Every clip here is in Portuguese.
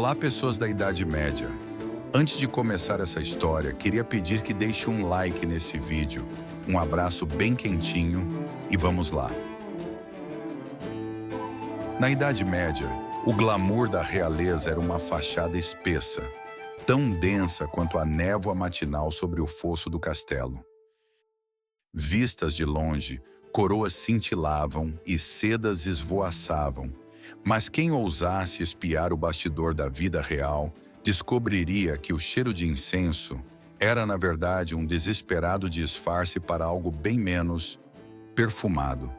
Olá, pessoas da Idade Média. Antes de começar essa história, queria pedir que deixe um like nesse vídeo, um abraço bem quentinho e vamos lá. Na Idade Média, o glamour da realeza era uma fachada espessa, tão densa quanto a névoa matinal sobre o fosso do castelo. Vistas de longe, coroas cintilavam e sedas esvoaçavam, mas quem ousasse espiar o bastidor da vida real descobriria que o cheiro de incenso era, na verdade, um desesperado disfarce para algo bem menos perfumado.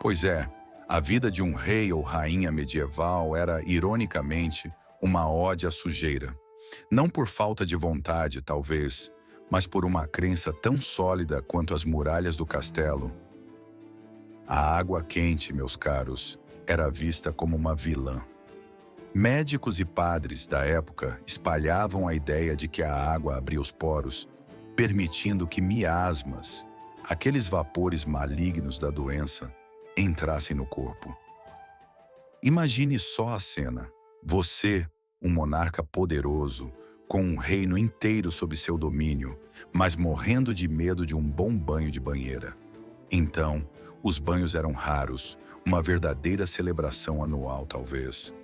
Pois é, a vida de um rei ou rainha medieval era, ironicamente, uma ode à sujeira. Não por falta de vontade, talvez, mas por uma crença tão sólida quanto as muralhas do castelo. A água quente, meus caros, era vista como uma vilã. Médicos e padres da época espalhavam a ideia de que a água abria os poros, permitindo que miasmas, aqueles vapores malignos da doença, entrassem no corpo. Imagine só a cena. Você, um monarca poderoso, com um reino inteiro sob seu domínio, mas morrendo de medo de um bom banho de banheira. Então, os banhos eram raros, uma verdadeira celebração anual, talvez.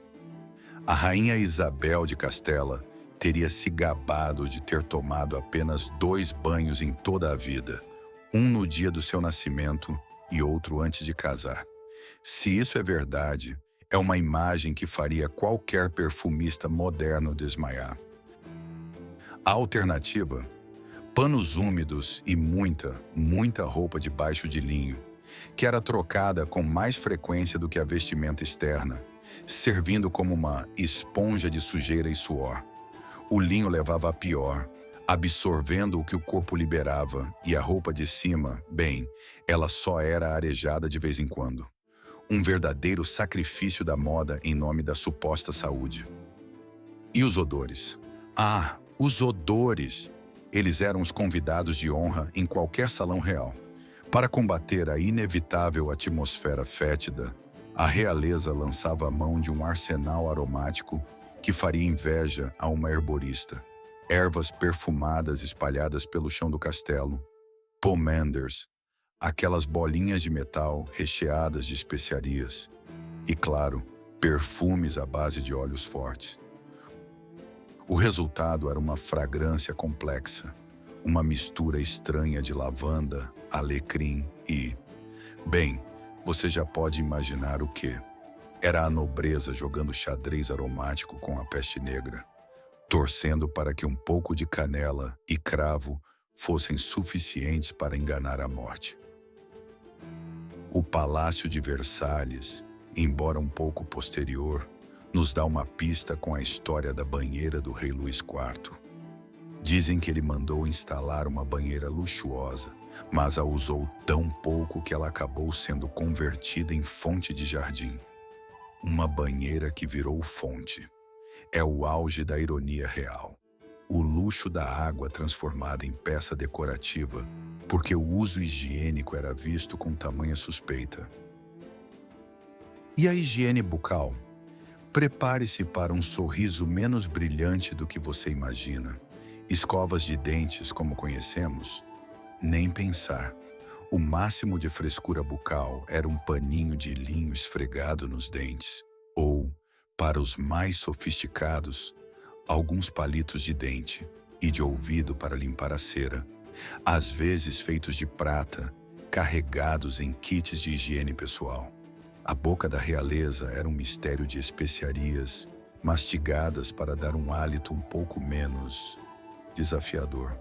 A rainha Isabel de Castela teria se gabado de ter tomado apenas 2 banhos em toda a vida, um no dia do seu nascimento e outro antes de casar. Se isso é verdade, é uma imagem que faria qualquer perfumista moderno desmaiar. A alternativa? Panos úmidos e muita roupa de baixo de linho, que era trocada com mais frequência do que a vestimenta externa, servindo como uma esponja de sujeira e suor. O linho levava a pior, absorvendo o que o corpo liberava, e a roupa de cima, bem, ela só era arejada de vez em quando. Um verdadeiro sacrifício da moda em nome da suposta saúde. E os odores? Ah, os odores! Eles eram os convidados de honra em qualquer salão real. Para combater a inevitável atmosfera fétida, a realeza lançava a mão de um arsenal aromático que faria inveja a uma herborista. Ervas perfumadas espalhadas pelo chão do castelo, pomanders, aquelas bolinhas de metal recheadas de especiarias e, claro, perfumes à base de óleos fortes. O resultado era uma fragrância complexa, uma mistura estranha de lavanda, alecrim e... Bem, você já pode imaginar o quê? Era a nobreza jogando xadrez aromático com a peste negra, torcendo para que um pouco de canela e cravo fossem suficientes para enganar a morte. O Palácio de Versalhes, embora um pouco posterior, nos dá uma pista com a história da banheira do rei Luís IV. Dizem que ele mandou instalar uma banheira luxuosa, mas a usou tão pouco que ela acabou sendo convertida em fonte de jardim. Uma banheira que virou fonte. É o auge da ironia real. O luxo da água transformada em peça decorativa, porque o uso higiênico era visto com tamanha suspeita. E a higiene bucal? Prepare-se para um sorriso menos brilhante do que você imagina. Escovas de dentes, como conhecemos? Nem pensar. O máximo de frescura bucal era um paninho de linho esfregado nos dentes. Ou, para os mais sofisticados, alguns palitos de dente e de ouvido para limpar a cera, às vezes feitos de prata, carregados em kits de higiene pessoal. A boca da realeza era um mistério de especiarias, mastigadas para dar um hálito um pouco menos desafiador.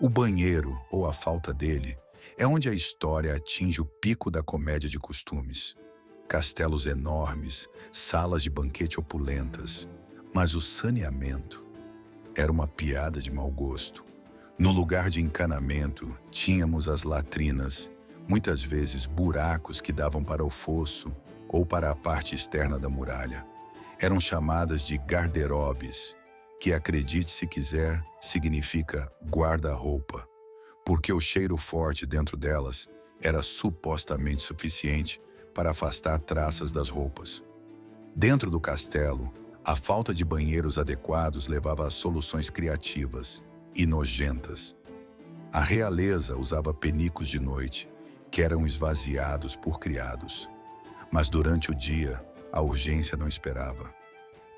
O banheiro, ou a falta dele, é onde a história atinge o pico da comédia de costumes. Castelos enormes, salas de banquete opulentas, mas o saneamento era uma piada de mau gosto. No lugar de encanamento, tínhamos as latrinas, muitas vezes buracos que davam para o fosso ou para a parte externa da muralha. Eram chamadas de garderobes, que, acredite se quiser, significa guarda-roupa, porque o cheiro forte dentro delas era supostamente suficiente para afastar traças das roupas. Dentro do castelo, a falta de banheiros adequados levava a soluções criativas e nojentas. A realeza usava penicos de noite, que eram esvaziados por criados. Mas durante o dia, a urgência não esperava.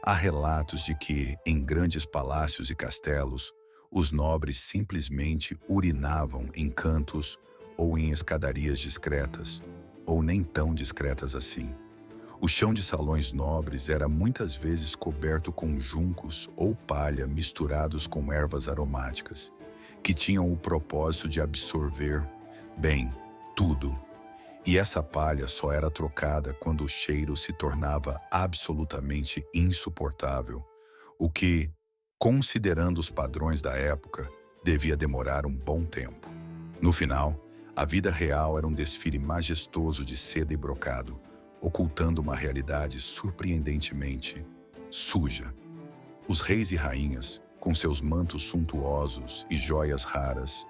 Há relatos de que, em grandes palácios e castelos, os nobres simplesmente urinavam em cantos ou em escadarias discretas, ou nem tão discretas assim. O chão de salões nobres era muitas vezes coberto com juncos ou palha misturados com ervas aromáticas, que tinham o propósito de absorver, bem, tudo. E essa palha só era trocada quando o cheiro se tornava absolutamente insuportável, o que, considerando os padrões da época, devia demorar um bom tempo. No final, a vida real era um desfile majestoso de seda e brocado, ocultando uma realidade surpreendentemente suja. Os reis e rainhas, com seus mantos suntuosos e joias raras,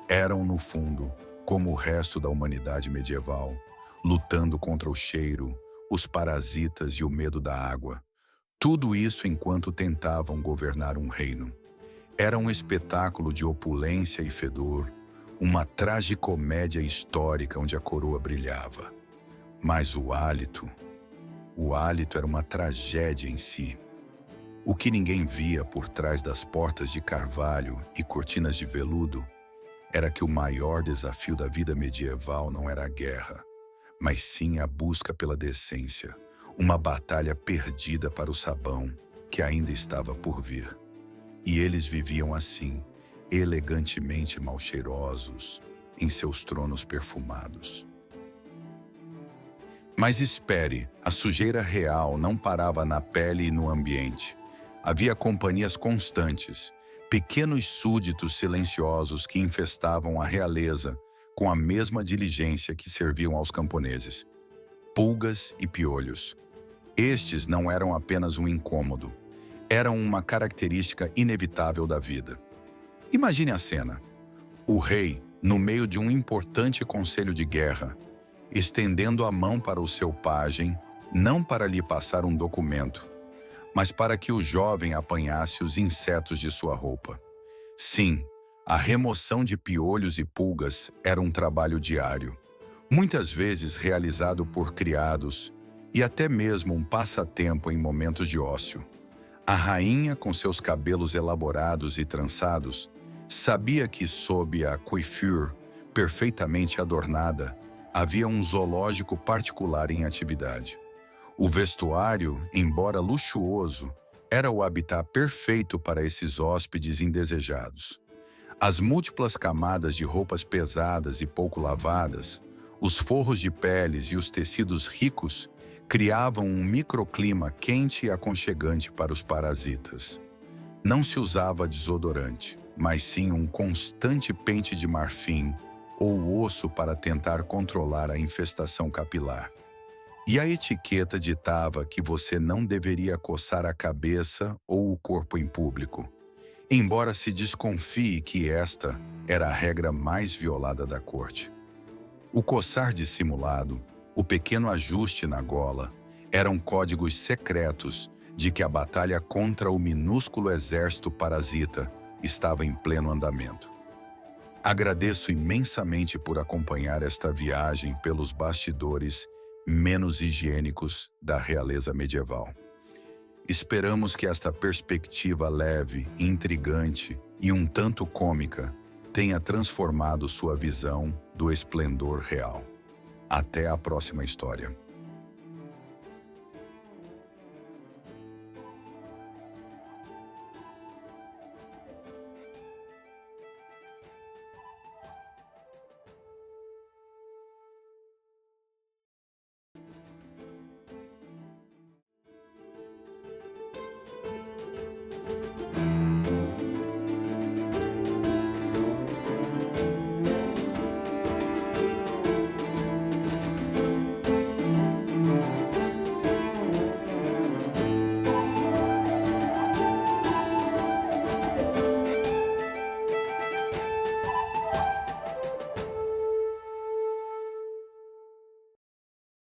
eram, no fundo, como o resto da humanidade medieval, lutando contra o cheiro, os parasitas e o medo da água. Tudo isso enquanto tentavam governar um reino. Era um espetáculo de opulência e fedor, uma tragicomédia histórica onde a coroa brilhava. Mas o hálito era uma tragédia em si. O que ninguém via por trás das portas de carvalho e cortinas de veludo era que o maior desafio da vida medieval não era a guerra, mas sim a busca pela decência, uma batalha perdida para o sabão que ainda estava por vir. E eles viviam assim, elegantemente mal-cheirosos, em seus tronos perfumados. Mas espere, a sujeira real não parava na pele e no ambiente. Havia companhias constantes, pequenos súditos silenciosos que infestavam a realeza com a mesma diligência que serviam aos camponeses. Pulgas e piolhos. Estes não eram apenas um incômodo, eram uma característica inevitável da vida. Imagine a cena. O rei, no meio de um importante conselho de guerra, estendendo a mão para o seu pajem, não para lhe passar um documento, mas para que o jovem apanhasse os insetos de sua roupa. Sim, a remoção de piolhos e pulgas era um trabalho diário, muitas vezes realizado por criados e até mesmo um passatempo em momentos de ócio. A rainha, com seus cabelos elaborados e trançados, sabia que sob a coiffure perfeitamente adornada, havia um zoológico particular em atividade. O vestuário, embora luxuoso, era o habitat perfeito para esses hóspedes indesejados. As múltiplas camadas de roupas pesadas e pouco lavadas, os forros de peles e os tecidos ricos criavam um microclima quente e aconchegante para os parasitas. Não se usava desodorante, mas sim um constante pente de marfim ou osso para tentar controlar a infestação capilar. E a etiqueta ditava que você não deveria coçar a cabeça ou o corpo em público, embora se desconfie que esta era a regra mais violada da corte. O coçar dissimulado, o pequeno ajuste na gola, eram códigos secretos de que a batalha contra o minúsculo exército parasita estava em pleno andamento. Agradeço imensamente por acompanhar esta viagem pelos bastidores menos higiênicos da realeza medieval. Esperamos que esta perspectiva leve, intrigante e um tanto cômica tenha transformado sua visão do esplendor real. Até a próxima história.